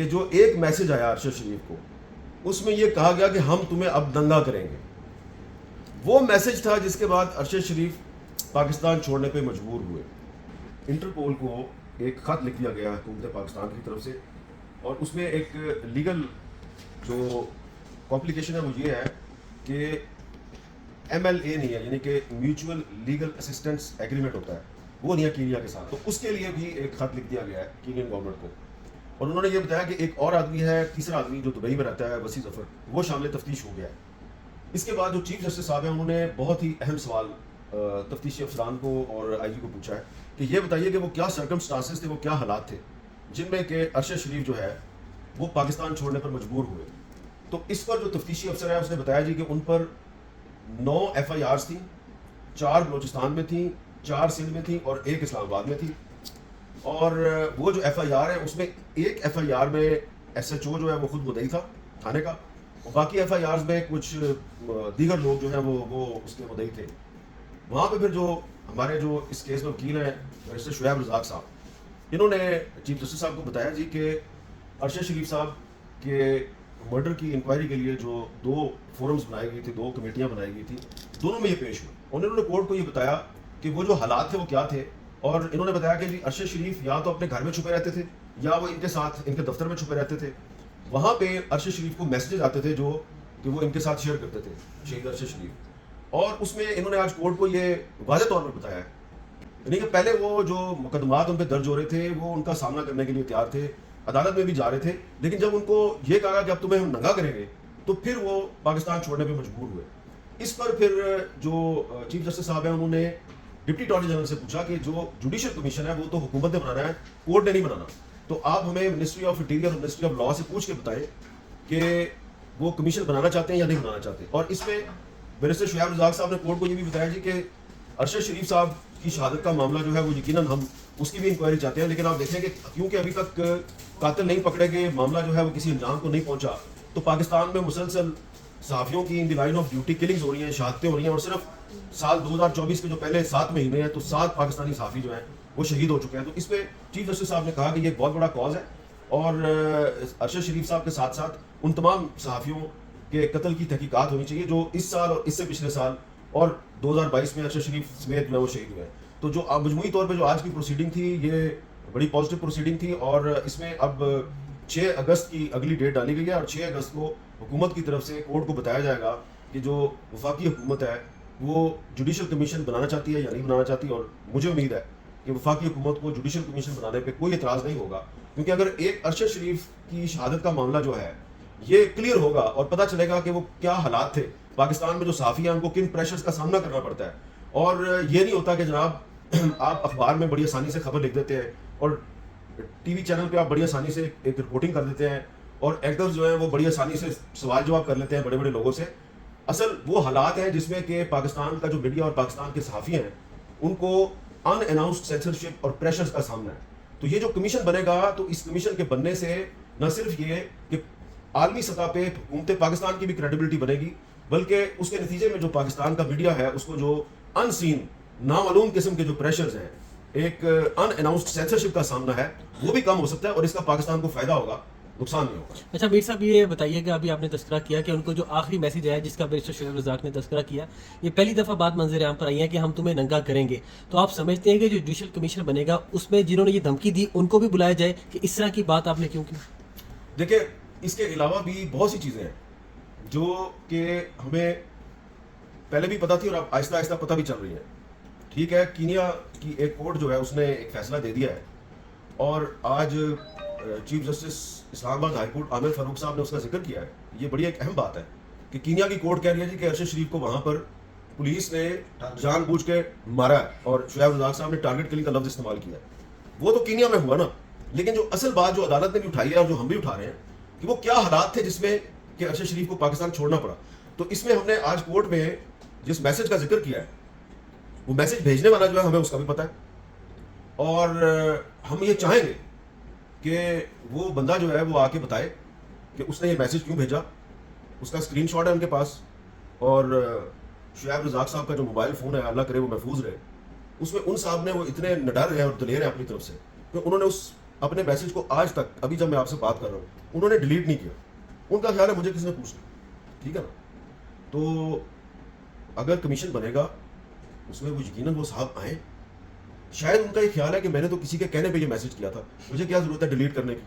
کہ جو ایک میسج آیا ارشد شریف کو، اس میں یہ کہا گیا کہ ہم تمہیں اب دنگا کریں گے. وہ میسج تھا جس کے بعد ارشد شریف پاکستان چھوڑنے پہ مجبور ہوئے. انٹرپول کو ایک خط لکھ دیا گیا حکومت پاکستان کی طرف سے، اور اس میں ایک لیگل جو کمپلیکیشن ہے وہ یہ ہے کہ ایم ایل اے نہیں ہے، یعنی کہ میوچول لیگل اسسٹنس ایگریمنٹ ہوتا ہے، وہ نہیں ہے کینیا کے ساتھ. تو اس کے لیے بھی ایک خط لکھ دیا گیا ہے کینین گورنمنٹ کو، اور انہوں نے یہ بتایا کہ ایک اور آدمی ہے، تیسرا آدمی جو دبئی میں رہتا ہے، وسیع ظفر، وہ شامل تفتیش ہو گیا ہے. اس کے بعد جو چیف جسٹس صاحب ہیں انہوں نے بہت ہی اہم سوال تفتیشی افسران کو اور آئی جی کو پوچھا ہے کہ یہ بتائیے کہ وہ کیا سرکمسٹانسز تھے، وہ کیا حالات تھے جن میں کہ ارشد شریف جو ہے وہ پاکستان چھوڑنے پر مجبور ہوئے. تو اس پر جو تفتیشی افسر ہے اس نے بتایا جی کہ ان پر 9 ایف آئی آرز تھیں، 4 بلوچستان میں تھیں، 4 سندھ میں تھیں اور 1 اسلام آباد میں تھی. اور وہ جو ایف آئی آر ہے اس میں ایک ایف آئی آر میں ایس ایچ او جو ہے وہ خود مدعی تھا تھانے کا، اور باقی ایف آئی آرز میں کچھ دیگر لوگ جو ہیں وہ اس کے مدعی تھے. وہاں پہ پھر جو ہمارے جو اس کیس میں وکیل ہیں بیرسٹر شعیب رزاق صاحب، انہوں نے چیف جسٹس صاحب کو بتایا جی کہ ارشد شریف صاحب کے مرڈر کی انکوائری کے لیے جو 2 فورمز بنائی گئی تھی، 2 کمیٹیاں بنائی گئی تھی، دونوں میں یہ پیش ہوئی. انہوں نے کورٹ کو یہ بتایا کہ وہ جو حالات تھے وہ کیا تھے، اور انہوں نے بتایا کہ جی ارشد شریف یا تو اپنے گھر میں چھپے رہتے تھے یا وہ ان کے ساتھ ان کے دفتر میں چھپے رہتے تھے. وہاں پہ ارشد شریف کو میسیجز آتے تھے جو کہ وہ ان کے ساتھ شیئر کرتے تھے شہید ارشد شریف. اور اس میں انہوں نے آج کورٹ کو یہ واضح طور پر بتایا ہے، یعنی کہ پہلے وہ جو مقدمات ان پہ درج ہو رہے تھے وہ ان کا سامنا کرنے کے لیے تیار تھے، عدالت میں بھی جا رہے تھے، لیکن جب ان کو یہ کہا کہ اب تمہیں ہم ننگا کریں گے تو پھر وہ پاکستان چھوڑنے پہ مجبور ہوئے. اس پر پھر جو چیف جسٹس صاحب ہیں انہوں نے ڈپٹی اٹارنی جنرل سے پوچھا کہ جو جوڈیشل کمیشن ہے وہ تو حکومت نے بنانا ہے، کورٹ نے نہیں بنانا، تو آپ ہمیں منسٹری آف انٹیریئر اور منسٹری آف لاء سے پوچھ کے بتائیں کہ وہ کمیشن بنانا چاہتے ہیں یا نہیں بنانا چاہتے. اور اس میں بیرسٹر شعیب رزاق صاحب نے کورٹ کو یہ بھی بتایا جی کہ ارشد شریف صاحب کی شہادت کا معاملہ جو ہے وہ یقیناً ہم اس کی بھی انکوائری چاہتے ہیں، لیکن آپ دیکھیں کہ کیونکہ ابھی تک قاتل نہیں پکڑے گئے، معاملہ جو ہے وہ کسی انجام کو نہیں پہنچا، تو پاکستان میں مسلسل صحافیوں کی ان دی لائن آف ڈیوٹی کلنگز ہو رہی ہیں، شہادتیں ہو رہی ہیں، اور صرف سال 2024 کے جو پہلے 7 مہینے ہیں تو 7 پاکستانی صحافی جو ہیں وہ شہید ہو چکے ہیں. تو اس پہ چیف جسٹس صاحب نے کہا کہ یہ ایک بہت بڑا کاز ہے، اور ارشد شریف صاحب کے ساتھ ساتھ ان تمام صحافیوں کے قتل کی تحقیقات ہونی چاہیے جو اس سال اور اس سے پچھلے سال اور 2022 میں ارشد شریف سمیت جو ہے وہ شہید ہوئے ہیں. تو جو مجموعی طور پہ جو آج کی پروسیڈنگ تھی یہ بڑی پازیٹیو پروسیڈنگ تھی، اور اس میں اب 6 اگست کی اگلی ڈیٹ ڈالی گئی ہے، اور 6 اگست کو حکومت کی طرف سے کورٹ کو بتایا جائے گا کہ جو وفاقی حکومت ہے وہ جوڈیشل کمیشن بنانا چاہتی ہے یا نہیں بنانا چاہتی. اور مجھے امید ہے کہ وفاقی حکومت کو جوڈیشل کمیشن بنانے پہ کوئی اعتراض نہیں ہوگا، کیونکہ اگر ایک ارشد شریف کی شہادت کا معاملہ جو ہے یہ کلیئر ہوگا اور پتہ چلے گا کہ وہ کیا حالات تھے پاکستان میں، جو صحافی ہیں ان کو کن پریشرز کا سامنا کرنا پڑتا ہے. اور یہ نہیں ہوتا کہ جناب آپ اخبار میں بڑی آسانی سے خبر لکھ دیتے ہیں اور ٹی وی چینل پہ آپ بڑی آسانی سے ایک رپورٹنگ کر دیتے ہیں، اور ایکٹرز جو ہیں وہ بڑی آسانی سے سوال جواب کر لیتے ہیں بڑے بڑے لوگوں سے. اصل وہ حالات ہیں جس میں کہ پاکستان کا جو میڈیا اور پاکستان کے صحافی ہیں ان کو ان اناؤنسڈ سینسرشپ اور پریشرز کا سامنا ہے. تو یہ جو کمیشن بنے گا تو اس کمیشن کے بننے سے نہ صرف یہ کہ عالمی سطح پہ حکومت پاکستان کی بھی کریڈیبلٹی بنے گی، بلکہ اس کے نتیجے میں جو پاکستان کا میڈیا ہے اس کو جو ان سین نامعلوم قسم کے جو پریشرز ہیں، ایک ان اناؤنسڈ سینسرشپ کا سامنا ہے، وہ بھی کم ہو سکتا ہے، اور اس کا پاکستان کو فائدہ ہوگا، نقصان نہیں ہوگا. اچھا میر صاحب یہ بتائیے کہ ابھی آپ نے تذکرہ کیا کہ ان کو جو آخری میسج ہے جس کا بیرسٹر شعیب رزاق نے تذکرہ کیا، یہ پہلی دفعہ بات منظر عام پر آئی ہے کہ ہم تمہیں ننگا کریں گے، تو آپ سمجھتے ہیں کہ جو جوڈیشل کمیشن بنے گا اس میں جنہوں نے یہ دھمکی دی ان کو بھی بلایا جائے کہ اس طرح کی بات آپ نے کیوں کی؟ دیکھیں اس کے علاوہ بھی بہت سی چیزیں ہیں جو کہ ہمیں پہلے بھی پتہ تھی اور اب آہستہ آہستہ پتہ بھی چل رہی ہے. ٹھیک ہے، کینیا کی ایک کورٹ جو ہے اس نے ایک فیصلہ دے دیا ہے، اور آج چیف جسٹس اسلام آباد ہائی کورٹ عامر فاروق صاحب نے اس کا ذکر کیا ہے. یہ بڑی ایک اہم بات ہے کہ کینیا کی کورٹ کہہ رہی ہے جی کہ ارشد شریف کو وہاں پر پولیس نے جان بوجھ کے مارا ہے، اور شعیب رزاق صاحب نے ٹارگٹ کلنگ کا لفظ استعمال کیا ہے. وہ تو کینیا میں ہوا نا، لیکن جو اصل بات جو عدالت نے بھی اٹھائی ہے اور جو ہم بھی اٹھا رہے ہیں کہ وہ کیا حالات تھے جس میں کہ ارشد شریف کو پاکستان چھوڑنا پڑا. تو اس میں ہم نے آج کورٹ میں جس میسج کا ذکر کیا ہے وہ میسج بھیجنے والا جو ہے ہمیں اس کا بھی پتہ ہے، اور ہم یہ چاہیں گے کہ وہ بندہ جو ہے وہ آ کے بتائے کہ اس نے یہ میسج کیوں بھیجا. اس کا اسکرین شاٹ ہے ان کے پاس، اور شعیب رزاق صاحب کا جو موبائل فون ہے اللہ کرے وہ محفوظ رہے، اس میں ان صاحب نے وہ اتنے نڈر ہیں اور دلیر ہیں اپنی طرف سے کہ انہوں نے اس اپنے میسج کو آج تک, ابھی جب میں آپ سے بات کر رہا ہوں, انہوں نے ڈیلیٹ نہیں کیا. ان کا خیال ہے مجھے کسی نے پوچھ لیا, ٹھیک ہے نا. تو اگر کمیشن بنے گا اس میں وہ یقیناً وہ صاحب آئیں. شاید ان کا یہ خیال ہے کہ میں نے تو کسی کے کہنے پہ یہ میسج کیا تھا, مجھے کیا ضرورت ہے ڈیلیٹ کرنے کی.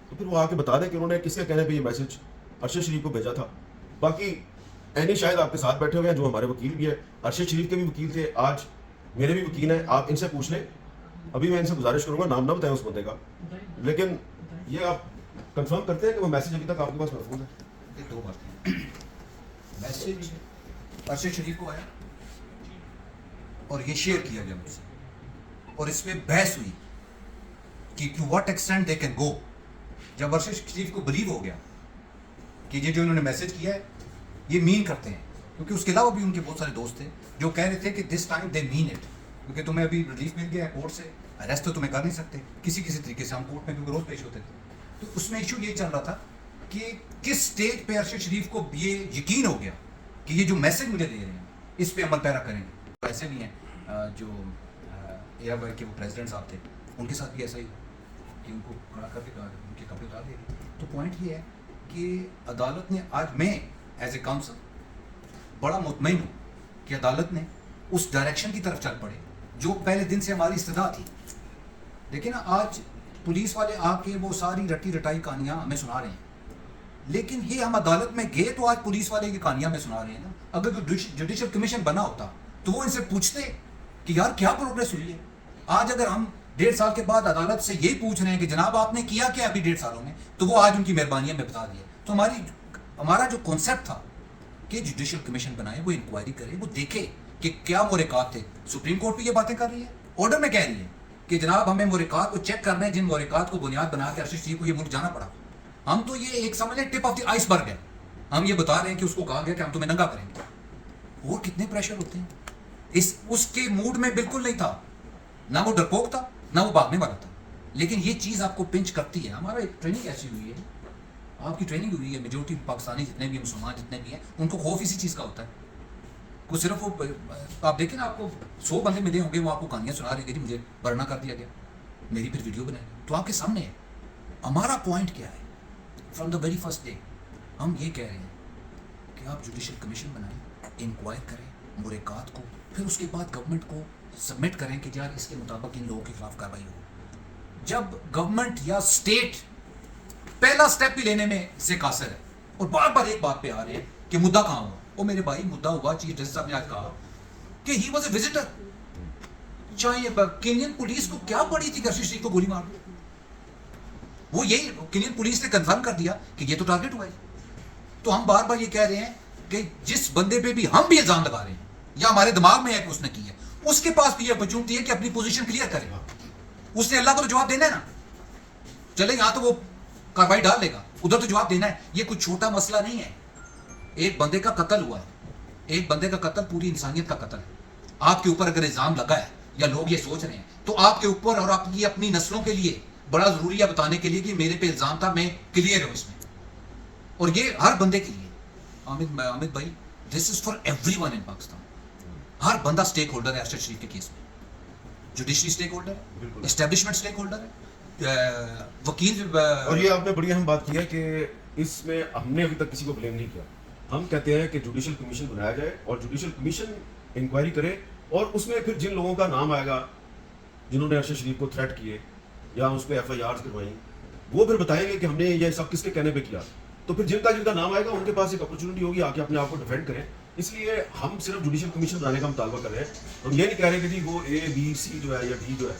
تو پھر وہ آ کے بتا دیں کہ انہوں نے کس کے کہنے پہ یہ میسج ارشد شریف کو بھیجا تھا. باقی اینی شاید آپ کے ساتھ بیٹھے ہوئے ہیں جو ہمارے وکیل بھی ہیں, ارشد شریف کے بھی وکیل تھے, آج میرے بھی وکیل ہیں, آپ ان سے پوچھ لیں. ابھی میں ان سے گزارش کروں گا نام نہ بتائیں اس بندے کا, لیکن یہ آپ کنفرم کرتے ہیں کہ وہ میسج ابھی تک آپ کے پاس محفوظ ہے. دو باتیں, میسج ارشد شریف کو آیا اور یہ شیئر کیا گیا مجھ سے, اور اس پہ بحث ہوئی کہ to what extent they can go. جب ارشد شریف کو بلیو ہو گیا کہ یہ جو انہوں نے میسج کیا ہے یہ مین کرتے ہیں, کیونکہ اس کے علاوہ بھی ان کے بہت سارے دوست تھے جو کہہ رہے تھے کہ this time they mean it, کیونکہ تمہیں ابھی ریلیف مل گیا ہے کورٹ سے, اریسٹ تو تمہیں کر نہیں سکتے کسی طریقے سے, ہم کورٹ میں کیونکہ روز پیش ہوتے تھے. تو اس میں ایشو یہ چل رہا تھا کہ کس سٹیج پہ ارشد شریف کو یہ یقین ہو گیا کہ یہ جو میسج مجھے دے رہے ہیں اس پہ عمل پیرا کریں گے. ایسے بھی ہیں جو اے آئی کے وہ پریزیڈنٹ صاحب تھے, ان کے ساتھ بھی ایسا ہی کہ ان کو کھڑا کر کے ان کے کپڑے اتار دیے. تو پوائنٹ یہ ہے کہ عدالت نے, آج میں ایز اے کاؤنسل بڑا مطمئن ہوں کہ عدالت نے اس ڈائریکشن کی طرف چل پڑے جو پہلے دن سے ہماری استدعا تھی. لیکن آج پولیس والے آ کے وہ ساری رٹی رٹائی کہانیاں ہمیں سنا رہے ہیں, لیکن یہ ہم عدالت میں گئے تو آج پولیس والے کی کہانیاں ہمیں سنا رہے ہیں نا. اگر جوڈیشل کمیشن بنا ہوتا تو وہ ان سے پوچھتے کہ یار کیا پروگریس ہوئی ہے. آج اگر ہم 1.5 سال کے بعد عدالت سے یہی پوچھ رہے ہیں کہ جناب آپ نے کیا کیا ابھی 1.5 سالوں میں, تو وہ آج ان کی مہربانیاں میں بتا دیا. تو ہمارا جو کانسیپٹ تھا کہ جوڈیشل کمیشن بنائے, وہ انکوائری کرے, وہ دیکھے کہ کیا محرکات تھے. سپریم کورٹ بھی یہ باتیں کر رہی ہے, آرڈر میں کہہ رہی ہے کہ جناب ہمیں محرکات کو چیک کرنا ہے, جن محرکات کو بنیاد بنا کے ارشد شریف کو یہ ملک جانا پڑا. ہم تو یہ ایک سمجھ لیں ٹپ آف دی آئس برگ ہے, ہم یہ بتا رہے ہیں کہ اس کو کہا گیا کہ ہم تمہیں ننگا کریں گے. اور کتنے پریشر ہوتے ہیں, اس کے موڈ میں بالکل نہیں تھا, نہ وہ ڈرپوک تھا نہ وہ بھاگنے والا تھا. لیکن یہ چیز آپ کو پنچ کرتی ہے. ہمارا ایک ٹریننگ ایسی ہوئی ہے, آپ کی ٹریننگ ہوئی ہے, میجورٹی پاکستانی جتنے بھی مسلمان جتنے بھی ہیں ان کو خوف اسی چیز کا ہوتا ہے. وہ صرف وہ آپ دیکھیں نا, آپ کو 100 بندے ملے ہوں گے, وہ آپ کو کہانیاں سنا رہے ہیں کہ مجھے برنا کر دیا گیا, میری پھر ویڈیو بنائی, تو آپ کے سامنے ہے. ہمارا پوائنٹ کیا ہے from the very first day, ہم یہ کہہ رہے ہیں کہ آپ جوڈیشل کمیشن بنائیں, انکوائر کریں محرکات کو, پھر اس کے بعد گورنمنٹ کو سبمٹ کریں کہ یار اس کے مطابق ان لوگوں کے خلاف کارروائی ہو. جب گورنمنٹ یا اسٹیٹ پہلا سٹیپ بھی لینے میں سے قاصر ہے اور بار بار ایک بات پہ آ رہے ہیں کہ مدعا کہاں ہوا. وہ میرے بھائی مدعا ہوا, چیف جسٹس صاحب نے آج کہا کہ ہی واز اے وزٹر. چاہیے کینین پولیس کو کیا پڑی تھی کہ ارشد شریف کو گولی مار دو. وہ یہی کینین پولیس نے کنفرم کر دیا کہ یہ تو ٹارگٹ ہوا ہے. تو ہم بار بار یہ کہہ رہے ہیں کہ جس بندے پہ بھی ہم بھی الزام لگا رہے ہیں یا ہمارے دماغ میں ہے کہ اس نے کی ہے, اس کے پاس بھی یہ اپرچونٹی ہے کہ اپنی پوزیشن کلیئر کرے. اس نے اللہ کو تو جواب دینا ہے نا, چلے یہاں تو وہ کاروائی ڈال لے گا, ادھر تو جواب دینا ہے. یہ کوئی چھوٹا مسئلہ نہیں ہے. ایک بندے کا قتل ہوا ہے, ایک بندے کا قتل پوری انسانیت کا قتل ہے. آپ کے اوپر اگر الزام لگا ہے یا لوگ یہ سوچ رہے ہیں تو آپ کے اوپر اور آپ کی اپنی نسلوں کے لیے بڑا ضروری ہے بتانے کے لیے کہ میرے پہ الزام تھا, میں کلیئر ہوں اس میں. اور یہ ہر بندے کے لیے, حامد بھائی, دس از فار ایوری ون ان پاکستان. ہر بندہ اسٹیک ہولڈر ہے ارشد شریف کے کیس میں. جوڈیشری اسٹیک ہولڈر ہے, اسٹیبلشمنٹ اسٹیک ہولڈر ہے, وکیل. اور یہ آپ نے بڑی اہم بات کی ہے کہ اس میں ہم نے ابھی تک کسی کو بلیم نہیں کیا. ہم کہتے ہیں کہ جوڈیشل کمیشن بنایا جائے اور جوڈیشل کمیشن انکوائری کرے, اور اس میں پھر جن لوگوں کا نام آئے گا جنہوں نے ارشد شریف کو تھریٹ کیے یا اس پہ FIRs کروائیں, وہ پھر بتائیں گے کہ ہم نے یہ سب کس کے کہنے پہ کیا. تو پھر جن کا نام آئے گا ان کے پاس ایک اپرچونٹی ہوگی آ کے اپنے آپ کو ڈیفینڈ کریں. اس لیے ہم صرف جوڈیشل کمیشن بنانے کا مطالبہ کر رہے ہیں. ہم یہ نہیں کہہ رہے کہ جی وہ ABC جو ہے یا D جو ہے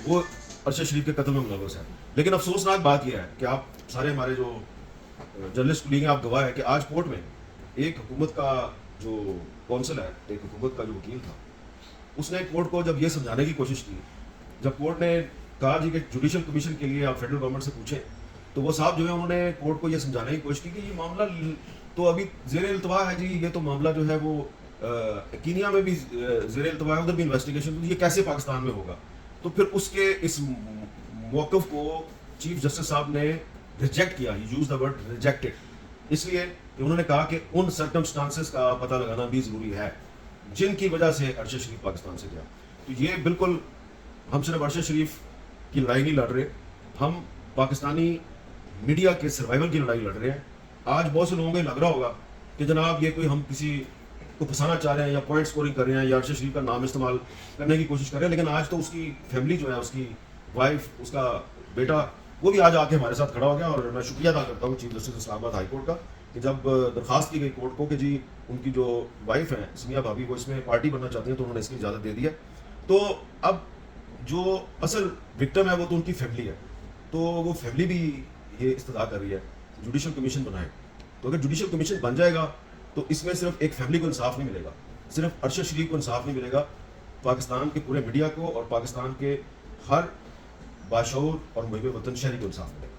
وہ ارشد شریف کے قتل میں ملوث ہے. لیکن افسوسناک بات یہ ہے کہ آپ سارے ہمارے جو جرنلسٹ کلیگ ہیں, آپ گواہ ہے کہ آج کورٹ میں ایک حکومت کا جو کونسل ہے, ایک حکومت کا جو وکیل تھا, اس نے کورٹ کو جب یہ سمجھانے کی کوشش کی, جب کورٹ نے کہا جی کہ جوڈیشل کمیشن کے لیے آپ فیڈرل گورنمنٹ سے پوچھیں, تو وہ صاحب جو ہے انہوں نے کورٹ کو یہ سمجھانے کی کوشش کی کہ یہ معاملہ تو ابھی زیر التوا ہے جی, یہ تو معاملہ جو ہے وہ کینیا میں بھی زیر التوا ہے, ادھر بھی انویسٹیگیشن, یہ کیسے پاکستان میں ہوگا. تو پھر اس کے اس موقف کو چیف جسٹس صاحب نے ریجیکٹ کیا, ہی یوز دا ورڈ ریجیکٹڈ, اس لیے کہ انہوں نے کہا کہ ان سرکمسٹانسز کا پتہ لگانا بھی ضروری ہے جن کی وجہ سے ارشد شریف پاکستان سے گیا. تو یہ بالکل ہم صرف ارشد شریف کی لڑائی نہیں لڑ رہے, ہم پاکستانی میڈیا کے سروائیول کی لڑائی لڑ رہے ہیں. آج بہت سے لوگوں کو یہ لگ رہا ہوگا کہ جناب یہ کوئی ہم کسی کو پھنسانا چاہ رہے ہیں یا پوائنٹ سکورنگ کر رہے ہیں یا ارشد شریف کا نام استعمال کرنے کی کوشش کر رہے ہیں, لیکن آج تو اس کی فیملی جو ہے, اس کی وائف, اس کا بیٹا, وہ بھی آج آ کے ہمارے ساتھ کھڑا ہو گیا. اور میں شکریہ ادا کرتا ہوں چیف جسٹس اسلام آباد ہائی کورٹ کا کہ جب درخواست کی گئی کورٹ کو کہ جی ان کی جو وائف ہیں سمیہ بھابھی وہ اس میں پارٹی بننا چاہتی ہیں تو انہوں نے اس کی اجازت دے دی ہے. تو اب جو اصل وکٹم ہے وہ تو ان کی فیملی ہے, تو وہ فیملی بھی یہ استدعا کر رہی ہے جوڈیشل کمیشن بنائے. تو اگر جوڈیشل کمیشن بن جائے گا تو اس میں صرف ایک فیملی کو انصاف نہیں ملے گا, صرف ارشد شریف کو انصاف نہیں ملے گا, پاکستان کے پورے میڈیا کو اور پاکستان کے ہر باشعور اور محب وطن شہری کو انصاف ملے گا.